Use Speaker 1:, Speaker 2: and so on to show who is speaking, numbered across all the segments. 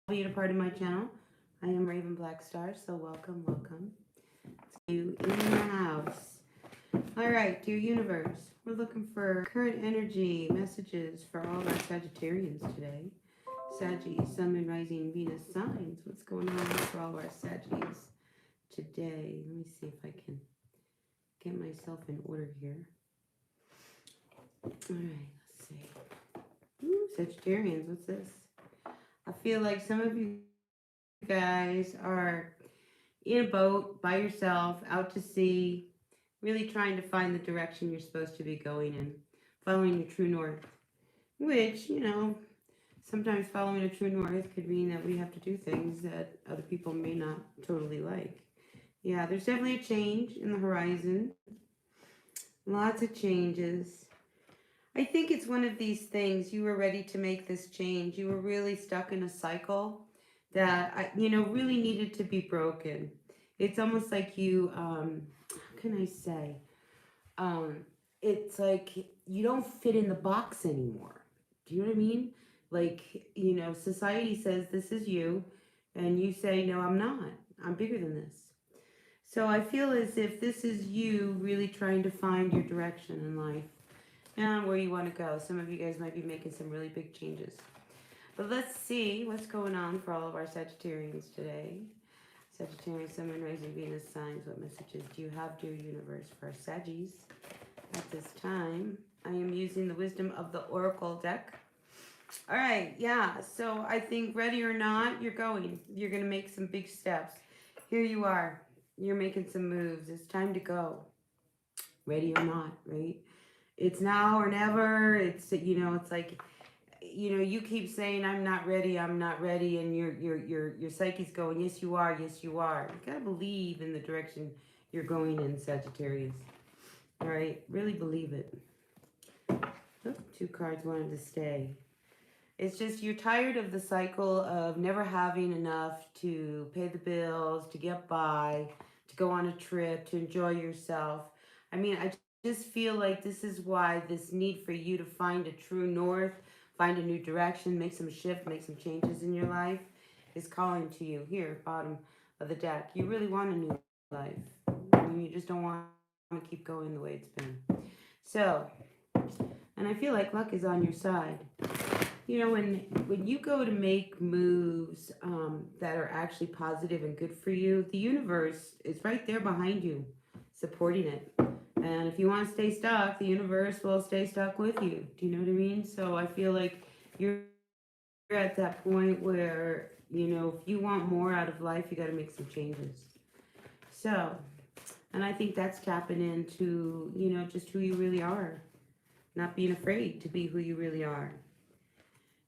Speaker 1: Being a part of my channel. I am Raven Blackstar, so welcome, welcome to you in the house. All right, dear universe, we're looking for current energy messages for all our Sagittarians today. Saggies, Sun, Moon, Rising, Venus signs. What's going on for all our Saggies today? Let me see if I can get myself in order here. All right, let's see. Ooh, Sagittarians, what's this? I feel like some of you guys are in a boat by yourself, out to sea, really trying to find the direction you're supposed to be going in, following your true north. Which, sometimes following a true north could mean that we have to do things that other people may not totally like. Yeah, there's definitely a change in the horizon. Lots of changes. I think it's one of these things. You were ready to make this change. You were really stuck in a cycle that really needed to be broken. It's almost like you, how can I say? It's like you don't fit in the box anymore. Do you know what I mean? Like, society says this is you, and you say, no, I'm not. I'm bigger than this. So I feel as if this is you really trying to find your direction in life and where you want to go. Some of you guys might be making some really big changes. But let's see what's going on for all of our Sagittarians today. Sagittarius, Sun, Moon, Rising, Venus signs. What messages do you have, dear universe, for our Saggies at this time? I am using the Wisdom of the Oracle deck. All right, yeah. So I think ready or not, you're going. You're going to make some big steps. Here you are. You're making some moves. It's time to go. Ready or not, right? It's now or never. It's like you keep saying I'm not ready, and your psyche's going, yes you are, yes you are. You gotta believe in the direction you're going in, Sagittarius. All right, really believe it. Oh, two cards wanted to stay. It's just you're tired of the cycle of never having enough to pay the bills, to get by, to go on a trip, to enjoy yourself. I mean, I just feel like this is why this need for you to find a true north, find a new direction, make some shift, make some changes in your life is calling to you. Here, bottom of the deck. You really want a new life. I mean, you just don't want to keep going the way it's been. So, and I feel like luck is on your side. When you go to make moves that are actually positive and good for you, the universe is right there behind you, supporting it. And if you want to stay stuck, the universe will stay stuck with you. Do you know what I mean? So I feel like you're at that point where, if you want more out of life, you got to make some changes. So, and I think that's tapping into, just who you really are, not being afraid to be who you really are.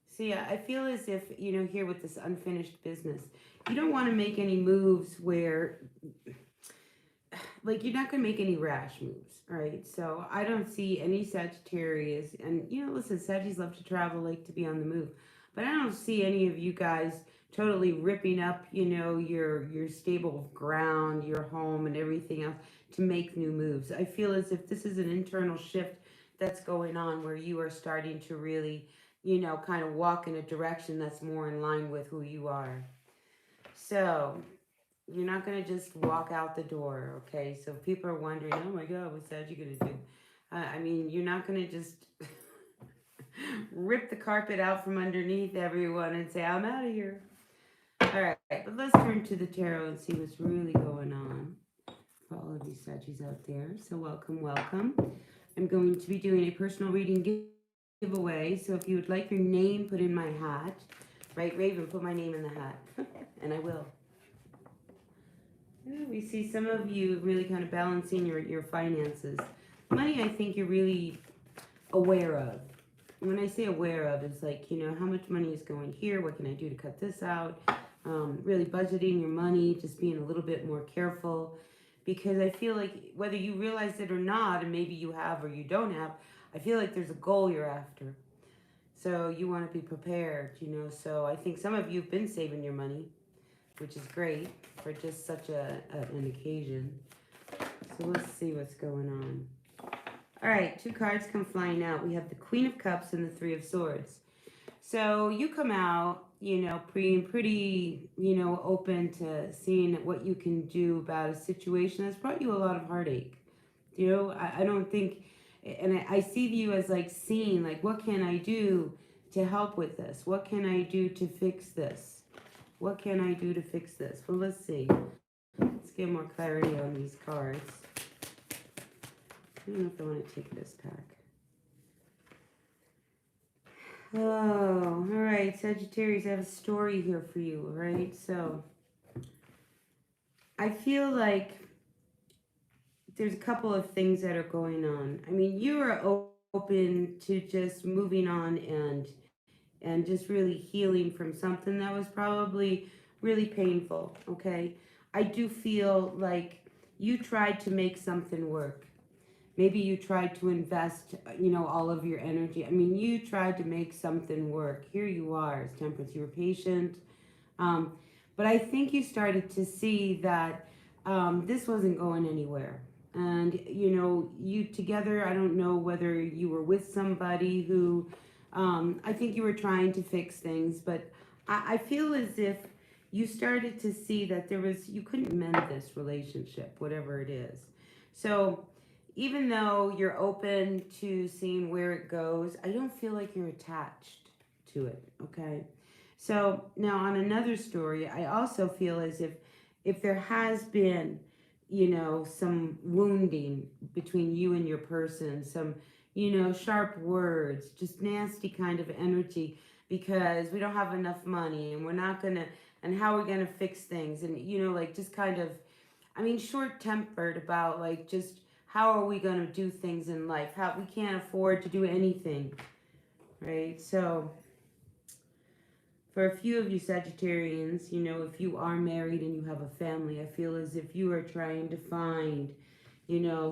Speaker 1: So yeah, I feel as if, here with this unfinished business, you don't want to make any moves where, like, you're not going to make any rash moves, right? So I don't see any Sagittarius, and, listen, Saggies love to travel, like to be on the move, but I don't see any of you guys totally ripping up, your stable ground, your home, and everything else to make new moves. I feel as if this is an internal shift that's going on where you are starting to really kind of walk in a direction that's more in line with who you are. So, you're not going to just walk out the door, okay? So, people are wondering, oh my God, what's that you going to do? I mean, you're not going to just rip the carpet out from underneath everyone and say, I'm out of here. All right, but let's turn to the tarot and see what's really going on for all of you Saggies out there. So, welcome, welcome. I'm going to be doing a personal reading giveaway. So if you would like your name put in my hat, right, Raven, put my name in the hat, and I will. Yeah, we see some of you really kind of balancing your finances. Money, I think you're really aware of. When I say aware of, it's like, how much money is going here? What can I do to cut this out? Really budgeting your money, just being a little bit more careful. Because I feel like whether you realize it or not, and maybe you have or you don't have, I feel like there's a goal you're after. So you want to be prepared, So I think some of you have been saving your money, which is great for just such an occasion. So let's see what's going on. All right, two cards come flying out. We have the Queen of Cups and the Three of Swords. So you come out pretty, open to seeing what you can do about a situation that's brought you a lot of heartache. I don't think, and I see you as like seeing, like, what can I do to help with this? What can I do to fix this? What can I do to fix this? Well, let's see. Let's get more clarity on these cards. I don't know if I want to take this pack. Oh, all right, Sagittarius, I have a story here for you, all right? So I feel like there's a couple of things that are going on. I mean, you are open to just moving on and just really healing from something that was probably really painful, okay? I do feel like you tried to make something work. Maybe you tried to invest, all of your energy. I mean, you tried to make something work. Here you are as Temperance. You were patient. Um, but I think you started to see that this wasn't going anywhere. And, you together, I don't know whether you were with somebody who, I think you were trying to fix things, but I feel as if you started to see that you couldn't mend this relationship, whatever it is. So, even though you're open to seeing where it goes, I don't feel like you're attached to it, okay? So now on another story, I also feel as if there has been, some wounding between you and your person, some, sharp words, just nasty kind of energy because we don't have enough money and we're not gonna, and how we're gonna fix things, and like just kind of, I mean, short tempered about like just how are we gonna do things in life? How we can't afford to do anything, right? So for a few of you Sagittarians, if you are married and you have a family, I feel as if you are trying to find,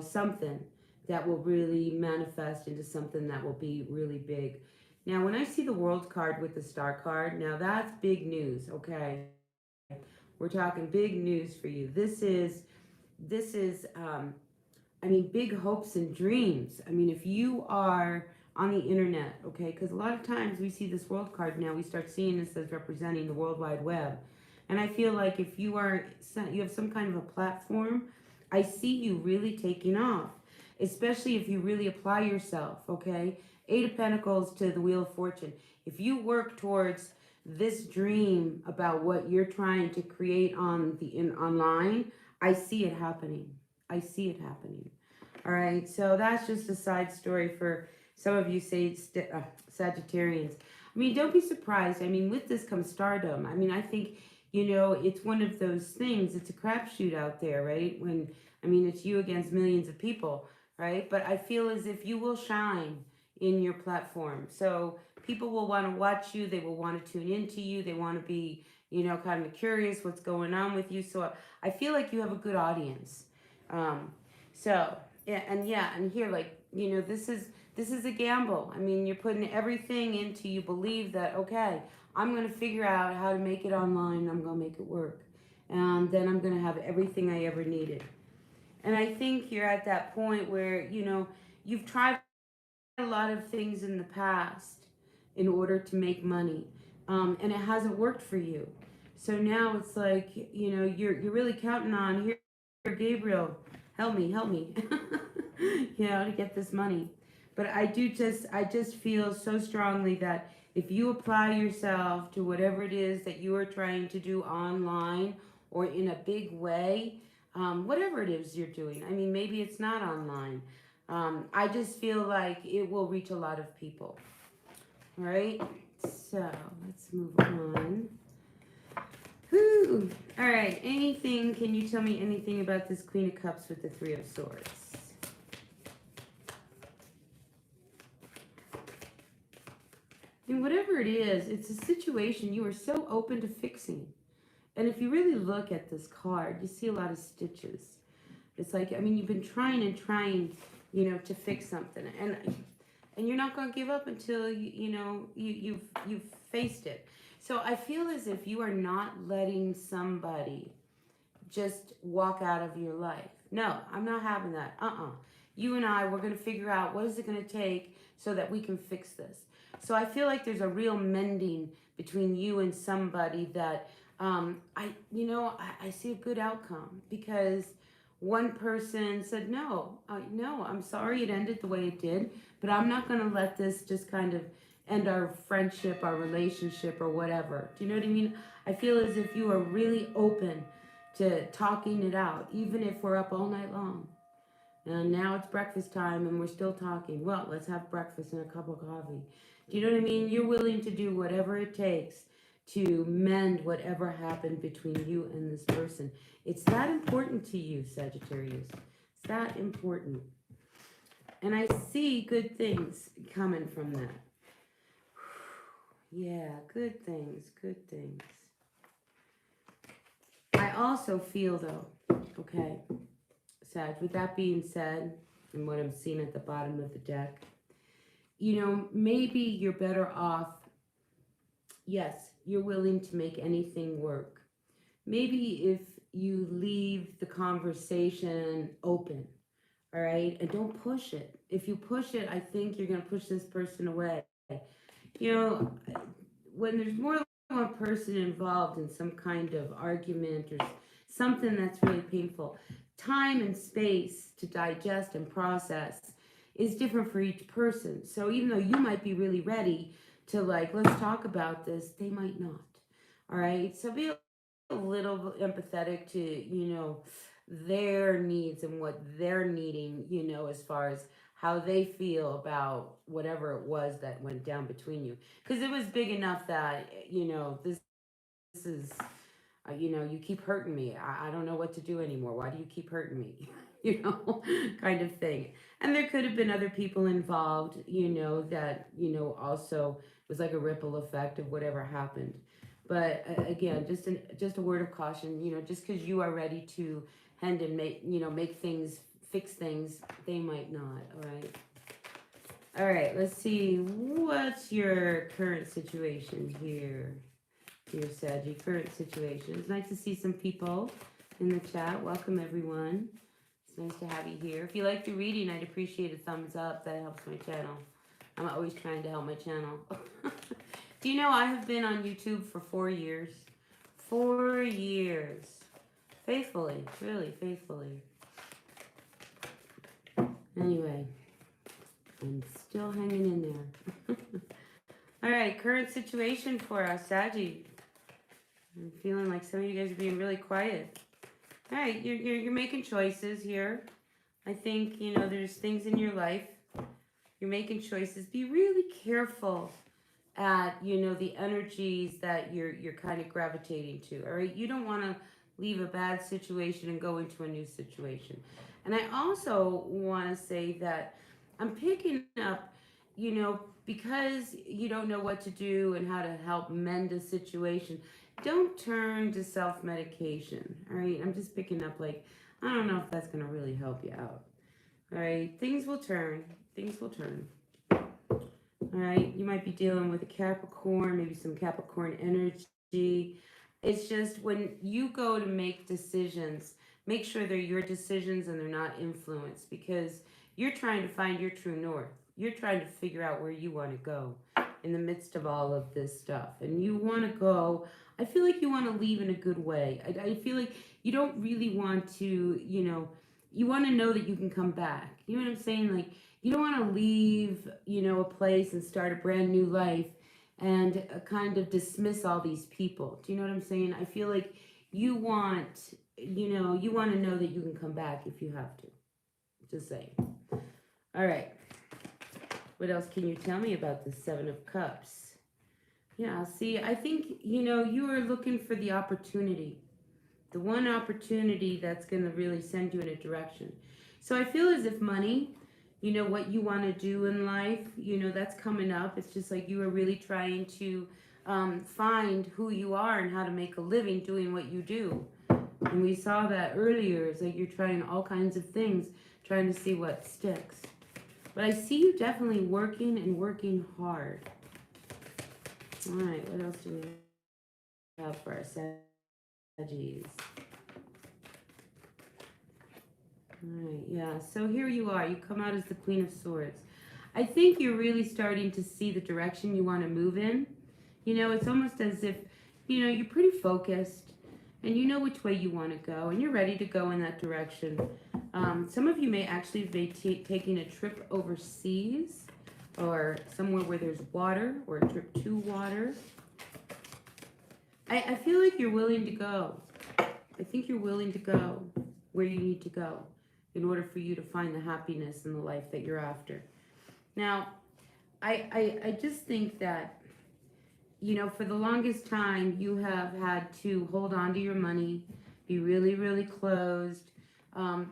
Speaker 1: something that will really manifest into something that will be really big. Now, when I see the World card with the Star card, now that's big news, okay? We're talking big news for you. This is I mean, big hopes and dreams. I mean, if you are on the internet, okay, because a lot of times we see this world card now, we start seeing this as representing the World Wide Web. And I feel like if you have some kind of a platform, I see you really taking off, especially if you really apply yourself, okay? Eight of Pentacles to the Wheel of Fortune. If you work towards this dream about what you're trying to create online, I see it happening. I see it happening. All right, so that's just a side story for some of you Sagittarians. I mean, don't be surprised. I mean, with this comes stardom. I mean, I think, it's one of those things. It's a crapshoot out there, right? I mean, it's you against millions of people, right? But I feel as if you will shine in your platform. So people will want to watch you. They will want to tune into you. They want to be, kind of curious what's going on with you. So I feel like you have a good audience. Um, so and here, like, this is a gamble. I mean, you're putting everything into, you believe that, okay, I'm gonna figure out how to make it online. I'm gonna make it work, and then I'm gonna have everything I ever needed. And I think you're at that point where you've tried a lot of things in the past in order to make money, and it hasn't worked for you. So now it's like you're really counting on, here, Gabriel, help me, to get this money. But I just feel so strongly that if you apply yourself to whatever it is that you are trying to do online or in a big way, whatever it is you're doing, I mean, maybe it's not online. I just feel like it will reach a lot of people. All right, so let's move on. Whew. All right, can you tell me anything about this Queen of Cups with the Three of Swords? And whatever it is, it's a situation you are so open to fixing. And if you really look at this card, you see a lot of stitches. It's like, I mean, you've been trying and trying, to fix something, and you're not going to give up until you've faced it. So I feel as if you are not letting somebody just walk out of your life. No, I'm not having that. You and I, we're going to figure out what is it going to take so that we can fix this. So I feel like there's a real mending between you and somebody that I see a good outcome because one person said, no, no, I'm sorry it ended the way it did, but I'm not going to let this just kind of end our friendship, our relationship, or whatever. Do you know what I mean? I feel as if you are really open to talking it out, even if we're up all night long. And now it's breakfast time and we're still talking. Well, let's have breakfast and a cup of coffee. Do you know what I mean? You're willing to do whatever it takes to mend whatever happened between you and this person. It's that important to you, Sagittarius. It's that important. And I see good things coming from that. Yeah, good things, good things. I also feel though, okay, Sag, with that being said, and what I'm seeing at the bottom of the deck, maybe you're better off. Yes, you're willing to make anything work. Maybe if you leave the conversation open, all right, and don't push it. If you push it, I think you're going to push this person away. You know, when there's more than one person involved in some kind of argument or something that's really painful, time and space to digest and process is different for each person. So even though you might be really ready to let's talk about this, they might not. All right. So be a little empathetic to, their needs and what they're needing, as far as how they feel about whatever it was that went down between you. Because it was big enough that, this is, you keep hurting me. I don't know what to do anymore. Why do you keep hurting me? Kind of thing. And there could have been other people involved, that, also was like a ripple effect of whatever happened. But again, just a word of caution, just because you are ready to hand and make things, fix things, they might not. All right, let's see. What's your current situation here? Dear Saggy, current situation. It's nice to see some people in the chat. Welcome, everyone. It's nice to have you here. If you like the reading, I'd appreciate a thumbs up. That helps my channel. I'm always trying to help my channel. Do you know I have been on YouTube for 4 years? 4 years. Faithfully, really faithfully. Anyway, I'm still hanging in there. All right, current situation for us, Saggy. I'm feeling like some of you guys are being really quiet. All right, you're making choices here. I think, there's things in your life. You're making choices. Be really careful at, the energies that you're kind of gravitating to. All right, you don't want to leave a bad situation and go into a new situation. And I also want to say that I'm picking up, because you don't know what to do and how to help mend a situation, don't turn to self-medication, all right? I'm just picking up I don't know if that's going to really help you out, all right? Things will turn. Things will turn. All right, you might be dealing with a Capricorn, maybe some Capricorn energy. It's just when you go to make decisions, make sure they're your decisions and they're not influenced, because you're trying to find your true north. You're trying to figure out where you want to go in the midst of all of this stuff. And you want to go, I feel like you want to leave in a good way. I feel like you don't really want to, you want to know that you can come back. You know what I'm saying? You don't want to leave, a place and start a brand new life and kind of dismiss all these people. Do you know what I'm saying? I feel like you want, you want to know that you can come back if you have to. Just saying. All right. What else can you tell me about the Seven of Cups? Yeah, see, I think, you are looking for the opportunity. The one opportunity that's going to really send you in a direction. So I feel as if money, what you want to do in life, that's coming up. It's just like you are really trying to find who you are and how to make a living doing what you do. And we saw that earlier. It's like you're trying all kinds of things, trying to see what sticks. But I see you definitely working and working hard. All right, what else do we have for our Saggies? All right, yeah, so here you are. You come out as the Queen of Swords. I think you're really starting to see the direction you want to move in. You know, it's almost as if, you know, you're pretty focused and you know which way you want to go and you're ready to go in that direction. Some of you may actually be taking a trip overseas or somewhere where there's water or a trip to water. I feel like you're willing to go. I think you're willing to go where you need to go in order for you to find the happiness in the life that you're after. Now, I just think that, you know, for the longest time, you have had to hold on to your money, be really, really closed. Um,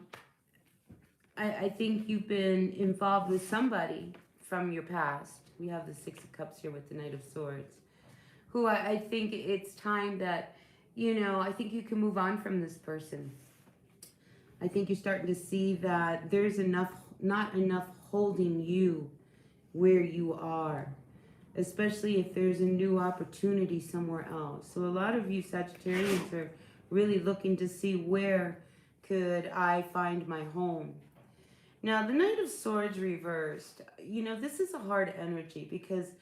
Speaker 1: I think you've been involved with somebody from your past. We have the Six of Cups here with the Knight of Swords, who I think it's time that, you know, I think you can move on from this person. I think you're starting to see that there's not enough holding you where you are, especially if there's a new opportunity somewhere else. So a lot of you Sagittarians are really looking to see where could I find my home. Now, the Knight of Swords reversed, you know, this is a hard energy because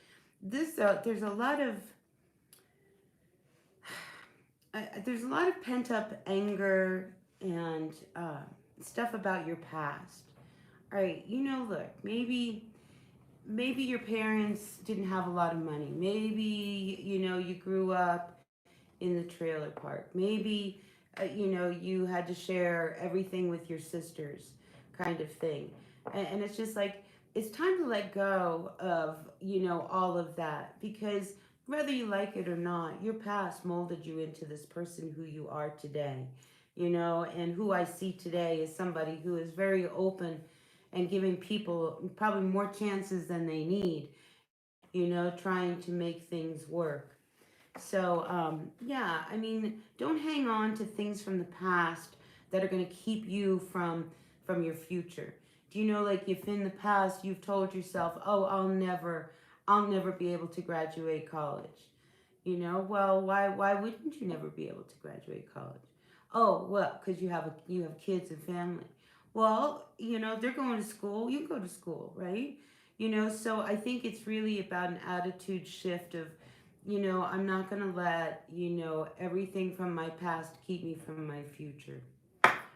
Speaker 1: there's a lot of pent up anger and stuff about your past. All right, you know, look, maybe your parents didn't have a lot of money. Maybe, you know, you grew up in the trailer park. Maybe, you know, you had to share everything with your sisters, kind of thing. And it's just like, it's time to let go of, you know, all of that because whether you like it or not, your past molded you into this person who you are today, you know, and who I see today is somebody who is very open and giving people probably more chances than they need, you know, trying to make things work. So, yeah, I mean, don't hang on to things from the past that are going to keep you from your future. Do you know, like, if in the past you've told yourself, "Oh, I'll never be able to graduate college." You know, well, why wouldn't you never be able to graduate college? Oh, well, because you have kids and family. Well, you know, they're going to school. You go to school, right? You know, so I think it's really about an attitude shift of, you know, I'm not going to let, you know, everything from my past keep me from my future,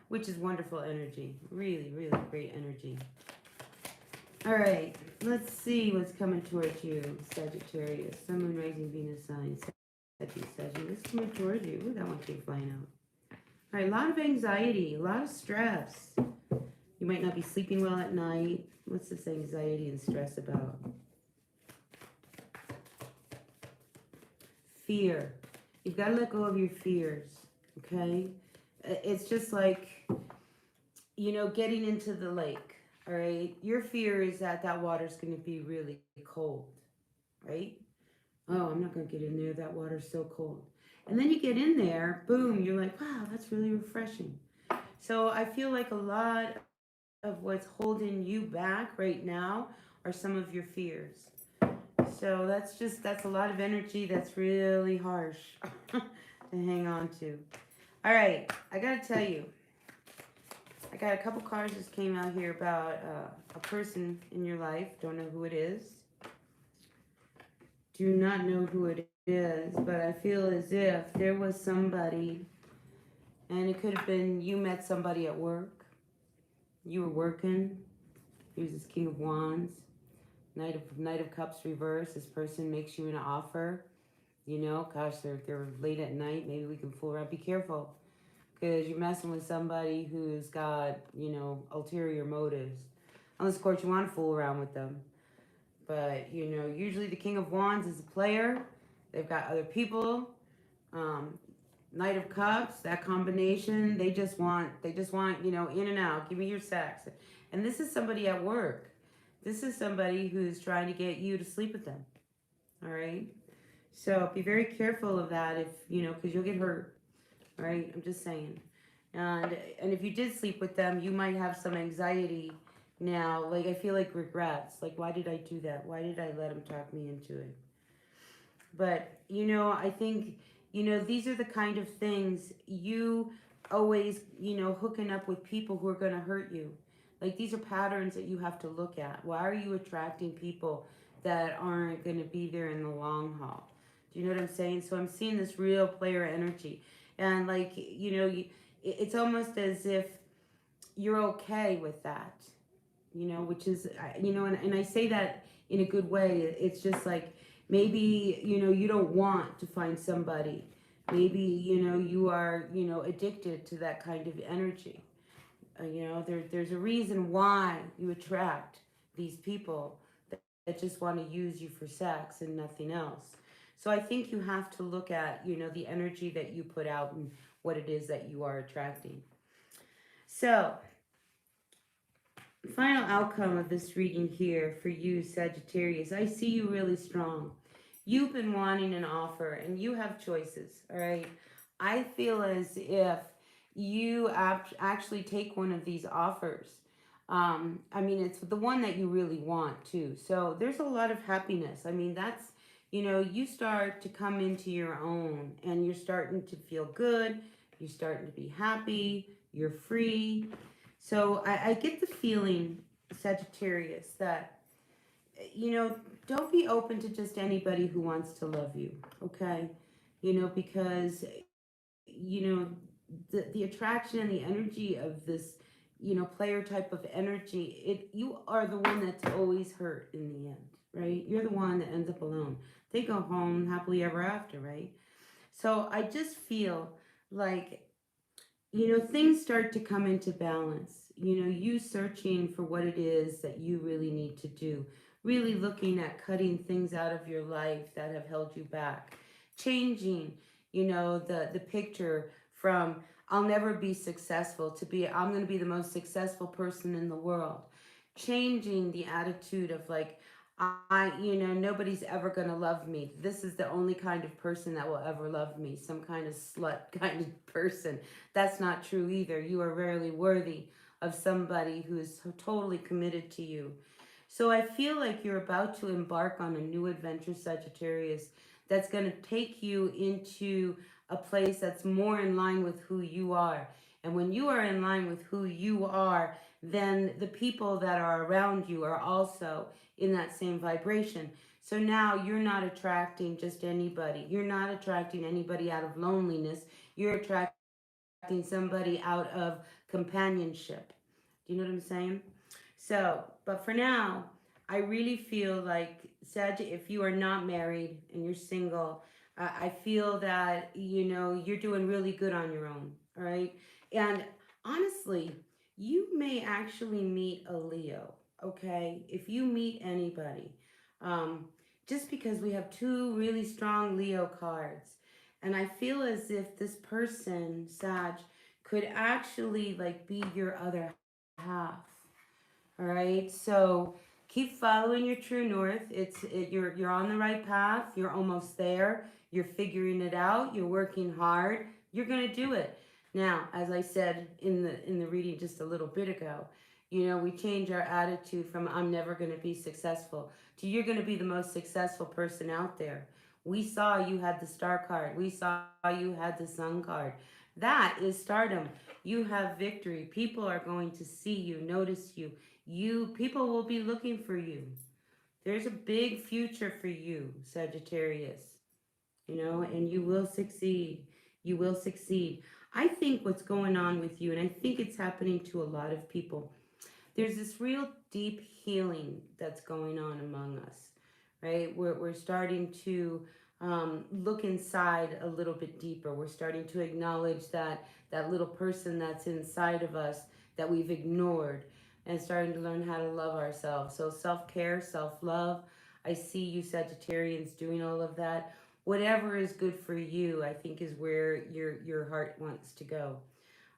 Speaker 1: which is wonderful energy. Really, really great energy. All right, let's see what's coming towards you, Sagittarius. Sun, Moon, Rising, Venus sign. Sagittarius coming towards you. Ooh, that one came flying out. All right, a lot of anxiety, a lot of stress. You might not be sleeping well at night. What's this anxiety and stress about? Fear. You've got to let go of your fears, okay? It's just like, you know, getting into the lake, all right? Your fear is that that water's going to be really cold, right? Oh, I'm not going to get in there. That water's so cold. And then you get in there, boom, you're like, wow, that's really refreshing. So I feel like a lot of what's holding you back right now are some of your fears. So that's a lot of energy that's really harsh to hang on to. All right, I got to tell you, I got a couple cards that came out here about a person in your life. Don't know who it is. Do not know who it is, but I feel as if there was somebody, and it could have been you met somebody at work. You were working. Here's this King of Wands. Knight of Cups reverse. This person makes you an offer. You know, gosh, they're late at night. Maybe we can fool around. Be careful, because you're messing with somebody who's got, you know, ulterior motives. Unless, of course, you want to fool around with them. But, you know, usually the King of Wands is a player. They've got other people. Knight of Cups, that combination, they just want, you know, in and out. Give me your sex. And this is somebody at work. This is somebody who's trying to get you to sleep with them. All right? So be very careful of that if, you know, because you'll get hurt. All right? I'm just saying. And if you did sleep with them, you might have some anxiety now. Like, I feel like regrets. Like, why did I do that? Why did I let him talk me into it? But, you know, I think, you know, these are the kind of things you always, you know, hooking up with people who are going to hurt you. Like, these are patterns that you have to look at. Why are you attracting people that aren't going to be there in the long haul? Do you know what I'm saying? So I'm seeing this real player energy. And like, it's almost as if you're okay with that, which is, and I say that in a good way. It's just like maybe, you don't want to find somebody. Maybe, you are, addicted to that kind of energy. There's a reason why you attract these people that just want to use you for sex and nothing else. So I think you have to look at, the energy that you put out and what it is that you are attracting. So, final outcome of this reading here for you, Sagittarius. I see you really strong. You've been wanting an offer and you have choices, all right? I feel as if you actually take one of these offers. I mean, it's the one that you really want too. So there's a lot of happiness. I mean, that's, you start to come into your own and you're starting to feel good. You're starting to be happy. You're free. So I get the feeling, Sagittarius, that, don't be open to just anybody who wants to love you, okay? Because, the attraction and the energy of this, player type of energy, you are the one that's always hurt in the end, right? You're the one that ends up alone. They go home happily ever after, right? So I just feel like, things start to come into balance. You searching for what it is that you really need to do, really looking at cutting things out of your life that have held you back, changing, the picture from I'll never be successful to be I'm going to be the most successful person in the world, changing the attitude of like, nobody's ever going to love me. This is the only kind of person that will ever love me. Some kind of slut kind of person. That's not true either. You are rarely worthy of somebody who is totally committed to you. So I feel like you're about to embark on a new adventure, Sagittarius, that's going to take you into a place that's more in line with who you are. And when you are in line with who you are, then the people that are around you are also in that same vibration. So now you're not attracting just anybody. You're not attracting anybody out of loneliness. You're attracting somebody out of companionship. Do you know what I'm saying? So, but for now, I really feel like, Sag, if you are not married and you're single, I feel that, you're doing really good on your own. All right. And honestly, you may actually meet a Leo. Okay. If you meet anybody, um, just because we have two really strong Leo cards. And I feel as if this person, Sag, could actually like be your other half. All right. So keep following your true north. You're on the right path. You're almost there. You're figuring it out. You're working hard. You're gonna do it. Now, as I said in the reading just a little bit ago, we change our attitude from I'm never gonna be successful to you're gonna be the most successful person out there. We saw you had the star card. We saw you had the sun card. That is stardom. You have victory. People are going to see you, notice you. People will be looking for you. There's a big future for you, Sagittarius. And you will succeed. You will succeed. I think what's going on with you, and I think it's happening to a lot of people, there's this real deep healing that's going on among us, right? We're starting to look inside a little bit deeper. We're starting to acknowledge that little person that's inside of us that we've ignored, and starting to learn how to love ourselves. So self-care, self-love. I see you Sagittarians doing all of that. Whatever is good for you, I think, is where your heart wants to go.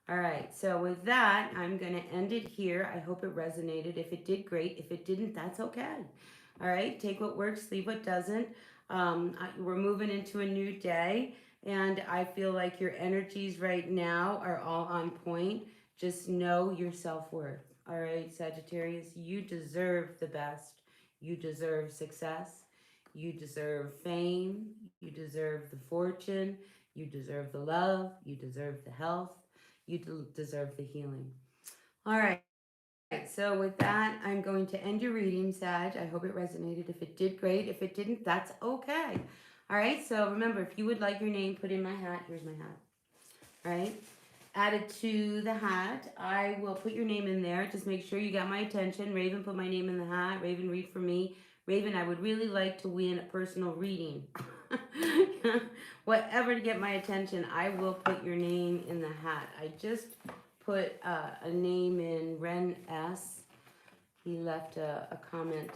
Speaker 1: All right, so with that, I'm going to end it here. I hope it resonated. If it did, great. If it didn't, that's okay. All right, take what works, leave what doesn't. We're moving into a new day, and I feel like your energies right now are all on point. Just know your self-worth. All right, Sagittarius, you deserve the best. You deserve success. You deserve fame. You deserve the fortune. You deserve the love. You deserve the health. You deserve the healing. All right, so with that, I'm going to end your reading, Sag. I hope it resonated. If it did, great. If it didn't, that's okay. All right, so remember, if you would like your name put in my hat, here's my hat. All right, added to the hat, I will put your name in there. Just make sure you got my attention. Raven, put my name in the hat. Raven, read for me. Raven, I would really like to win a personal reading. Whatever to get my attention, I will put your name in the hat. I just put a name in Ren S. He left a comment.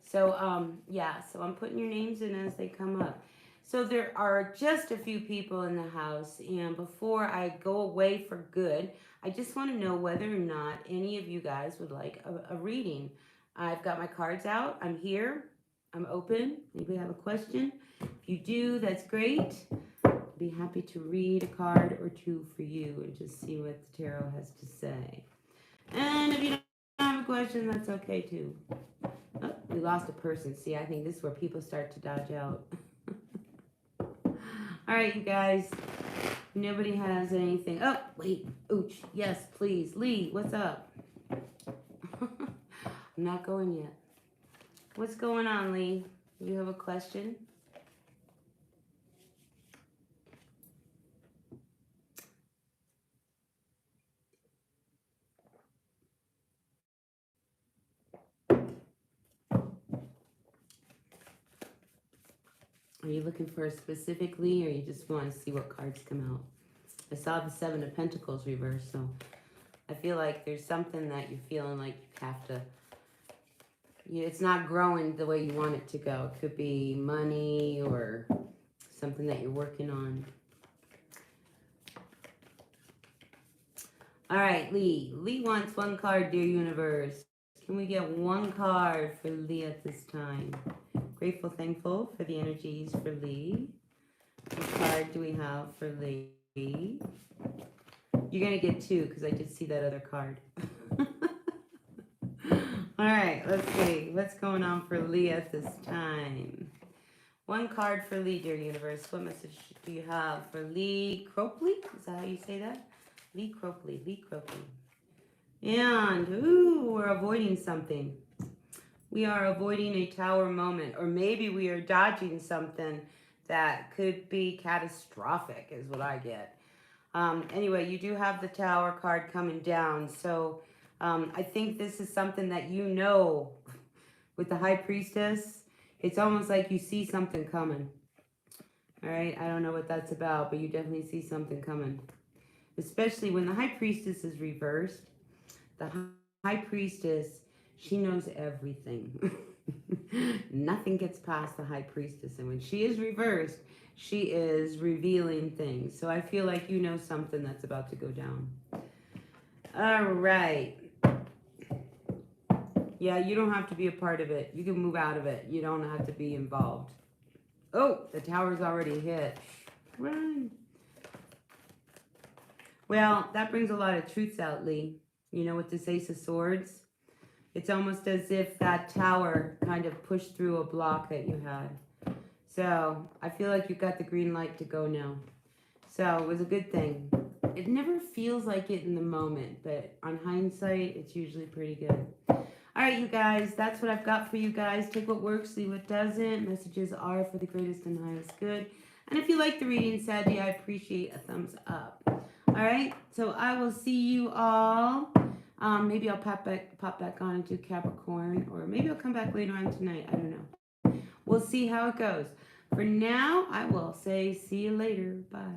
Speaker 1: So, yeah, so I'm putting your names in as they come up. So there are just a few people in the house, and before I go away for good, I just want to know whether or not any of you guys would like a reading. I've got my cards out. I'm here. I'm open. Anybody have a question? If you do, that's great. I'd be happy to read a card or two for you and just see what the tarot has to say. And if you don't have a question, that's okay too. Oh, we lost a person. See, I think this is where people start to dodge out. All right, you guys. Nobody has anything. Oh, wait. Ooch. Yes, please. Lee, what's up? I'm not going yet. What's going on, Lee? You have a question? Are you looking for a specific Lee, or you just want to see what cards come out? I saw the Seven of Pentacles reversed, so I feel like there's something that you're feeling like you have to, it's not growing the way you want it to go. It could be money or something that you're working on. All right, Lee. Lee wants one card, dear universe. Can we get one card for Lee at this time? Grateful, thankful for the energies for Lee. What card do we have for Lee? You're going to get two because I did see that other card. All right, let's see. What's going on for Lee at this time? One card for Lee, dear universe. What message do you have for Lee Cropley? Is that how you say that? Lee Cropley, Lee Cropley. And, ooh, we're avoiding something. We are avoiding a tower moment, or maybe we are dodging something that could be catastrophic, is what I get. Anyway, you do have the tower card coming down, so I think this is something that you know with the High Priestess. It's almost like you see something coming. All right, I don't know what that's about, but you definitely see something coming. Especially when the High Priestess is reversed. The High Priestess, she knows everything. Nothing gets past the High Priestess. And when she is reversed, she is revealing things. So I feel like you know something that's about to go down. All right. Yeah, you don't have to be a part of it. You can move out of it. You don't have to be involved. Oh, the tower's already hit. Run. Well, that brings a lot of truths out, Lee. You know, with this Ace of Swords, it's almost as if that tower kind of pushed through a block that you had. So I feel like you've got the green light to go now. So it was a good thing. It never feels like it in the moment, but on hindsight, it's usually pretty good. All right, you guys, that's what I've got for you guys. Take what works, leave what doesn't. Messages are for the greatest and highest good. And if you like the reading, Saggy, I appreciate a thumbs up. All right, so I will see you all. Maybe I'll pop back on and do Capricorn, or maybe I'll come back later on tonight. I don't know. We'll see how it goes. For now, I will say see you later. Bye.